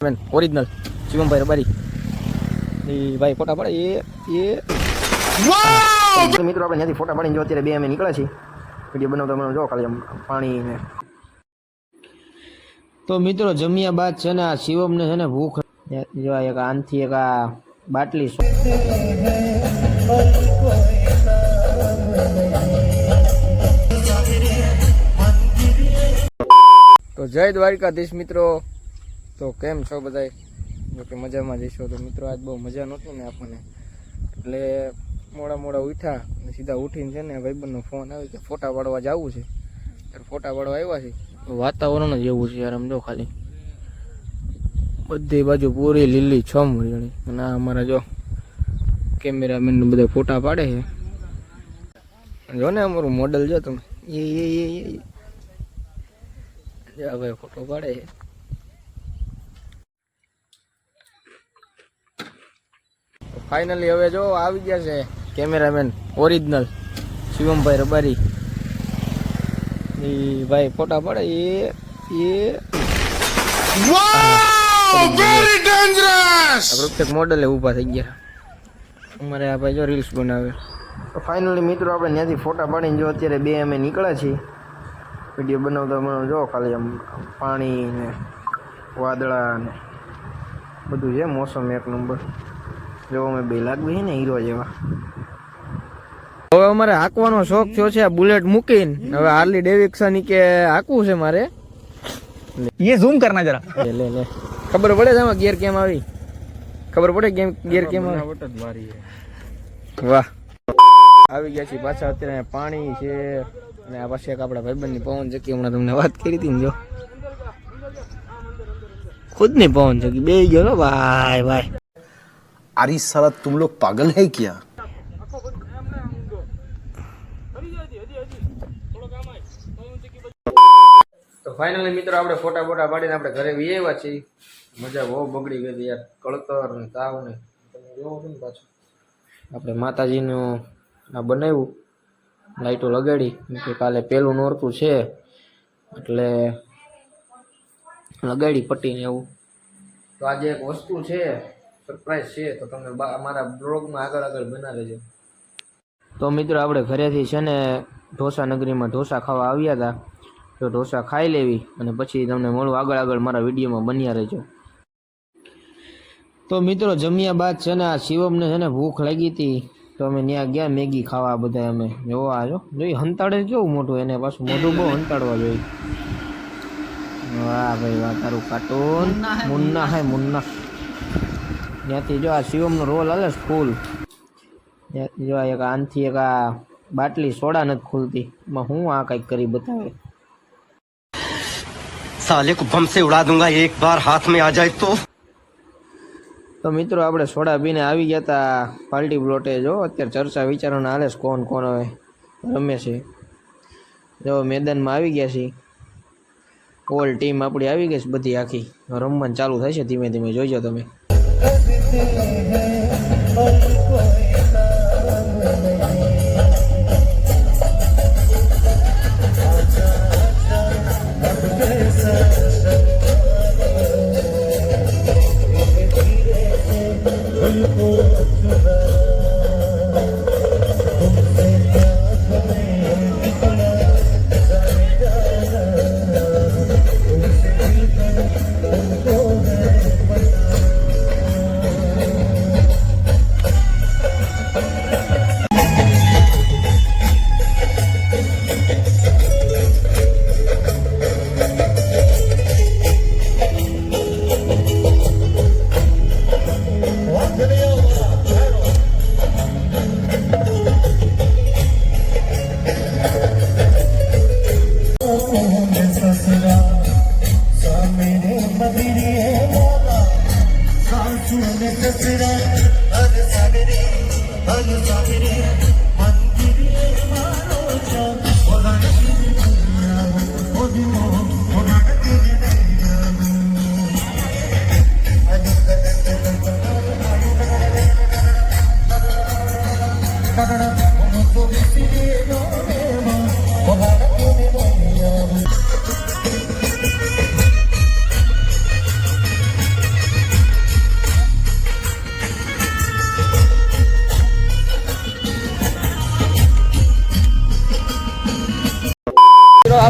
Original Shivam भाई रबारी भाई फोटा पड़े ये तो मित्रों આપણે ત્યાંથી ફોટા પાડીને જો અત્યારે બે અમે નીકળ્યા છીએ વિડિયો બનાવતા મને જો ખાલી પાણી ને તો મિત્રો જમ્યા બાદ છે ને આ શિવમ ને છે ને ભૂખ જો એક આનથી એક આ બાટલી તો જય દ્વારકાધીશ મિત્રો તો કેમ છો બધાય જો કે મજામાં જઈશો તો મિત્રો આજ બહુ મજા નહોતું ને આપણને એટલે મોડા ઉઠ્યા અને સીધા ઉઠીને છે ને ભાઈબંધનો ફોન આવ્યો કે ફોટા પાડવા જવું છે ત્યારે ફોટા પાડવા આવ્યા છે વાતાવરણ જ એવું છે યાર આમ જો ખાલી બધી બાજુ પૂરી લીલી છમ વળી અને આ અમારા જો કેમેરામેન બધા ફોટા પાડે છે જો ને અમારું મોડલ જો તમે હવે ફોટો પાડે છે फाइनली હવે જો આવી ગયા છે કેમેરામેન ઓરિજિનલ શિવમભાઈ રબારી ભાઈ ફોટા પડે ये वाओ वेरी डेंजरस પ્રત્યેક મોડલે ઊભા થઈ ગયા અમારે આ ભાઈ જો રીલ્સ બનાવે તો ફાઇનલી મિત્રો આપણે ત્યાંથી ફોટા પાડીને જો અત્યારે બે અમે નીકળ્યા છીએ વિડિયો બનાવતા મને જો ખાલી આમ પાણી ને વાદળા ને બધું છે મોસમ એક નંબર જો અમે બે લાગવી છે ને હીરો જેવા હવે અમારે હાંકવાનો શોખ થયો છે આ બુલેટ મૂકીને હવે હાર્લી ડેવિડસન કે હાંકવું છે મારે ये ઝૂમ કરના જરા લે ખબર પડે છે આમાં ગિયર કેમ આવી ખબર પડે કેમ ગિયર કેમ આવી વાહ આવી ગયા છે પાછા અત્યારે પાણી છે અને આ પાછી એક આપણા ભાઈબંધની પવન જકી હમણાં તમને વાત કરી હતી ને જો ખુદની પવન જકી બે ગયો ભાઈ ભાઈ अरे साला तुम लोग पागल है क्या તો ફાઇનલી મિત્રો આપણે ફોટા પાડીને આપણે ઘરે વી આવ્યા છીએ મજા બહુ બગડી ગઈ યાર કળતર ને તાવ ને તમે જોવો ને પાછું આપણે માતાજીનું આ બનાવ્યું લાઈટો લગાડી કે કાલે પેલું નોરતું છે એટલે લગાડી પટ્ટીને એવું તો આજે એક વસ્તુ છે સરપ્રાઈઝ છે તો તમે અમારા બ્લોગમાં આગળ બના રહેજો તો મિત્રો આપણે ઘરેથી છે ને ઢોસા નગરીમાં ઢોસા ખાવા આવ્યા હતા તો ઢોસા ખાઈ લેવી અને પછી તમને મળું આગળ મારા વિડીયોમાં બન્યા રહેજો તો મિત્રો જમ્યા બાદ છે ને આ શિવમને છે ને ભૂખ લાગી હતી તો અમે ત્યાં ગયા મેગી ખાવા બધા અમે જોવા જોઈ હંતાડે કેવું મોટું એને પાછું મોઢું બહુ હંતાડવા જોઈએ વાહ ભાઈ વાહ તારું કાર્ટૂન મુન્ના હે મુન્ના ત્યાંથી જો આ શિવમનો રોલ હાલે ફૂલ ત્યાંથી જો એક આનથી એક આ બાટલી સોડા નથી ખુલતી એમાં હું આ કંઈક કરી બતાવે साले को बम से उड़ा दूंगा एक बार हाथ में आ जाए तो મિત્રો આપણે સોડા પીને આવી ગયા હતા પાર્ટી પ્લોટે જો અત્યારે ચર્ચા વિચારણા હાલે છે કોણ હવે રમે છે જો મેદાનમાં આવી ગયા છે ઓલ ટીમ આપણી આવી ગઈ છે બધી આખી રમવાનું ચાલુ થાય છે ધીમે ધીમે જોઈજો તમે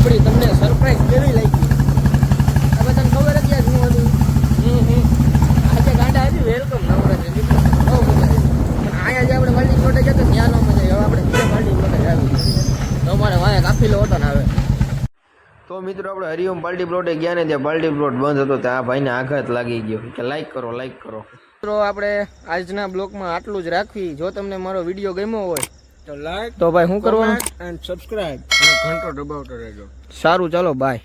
આપણી તમને સરપ્રાઈઝ કેવી લાગી આ બધાને ખબર હતી આજ હું હતું આજે ગાંડા હતી વેલકમ નવરાત્રી બહુ મજા આવી પણ અહીંયા જે આપણે બાલ્ટી પ્લોટે ગયા તો ત્યાં ન મજા આવી હવે આપણે બીજા બાલ્ટી પ્લોટે આવી તો અમારે વાંહે કાફીલો હતો ને આવે તો મિત્રો આપણે હરિઓમ બાલ્ટી પ્લોટે ગયા ને ત્યાં બાલ્ટી પ્લોટ બંધ હતો ત્યાં આ ભાઈને આઘાત લાગી ગયો કે લાઈક કરો મિત્રો આપણે આજના બ્લોગમાં આટલું જ રાખવી જો તમને મારો વિડીયો ગમ્યો હોય તો લાઈક તો ભાઈ શું કરવાનું એન્ડ સબસ્ક્રાઇબ અને ઘંટો દબાવતો રહેજો. સારું ચાલો બાય.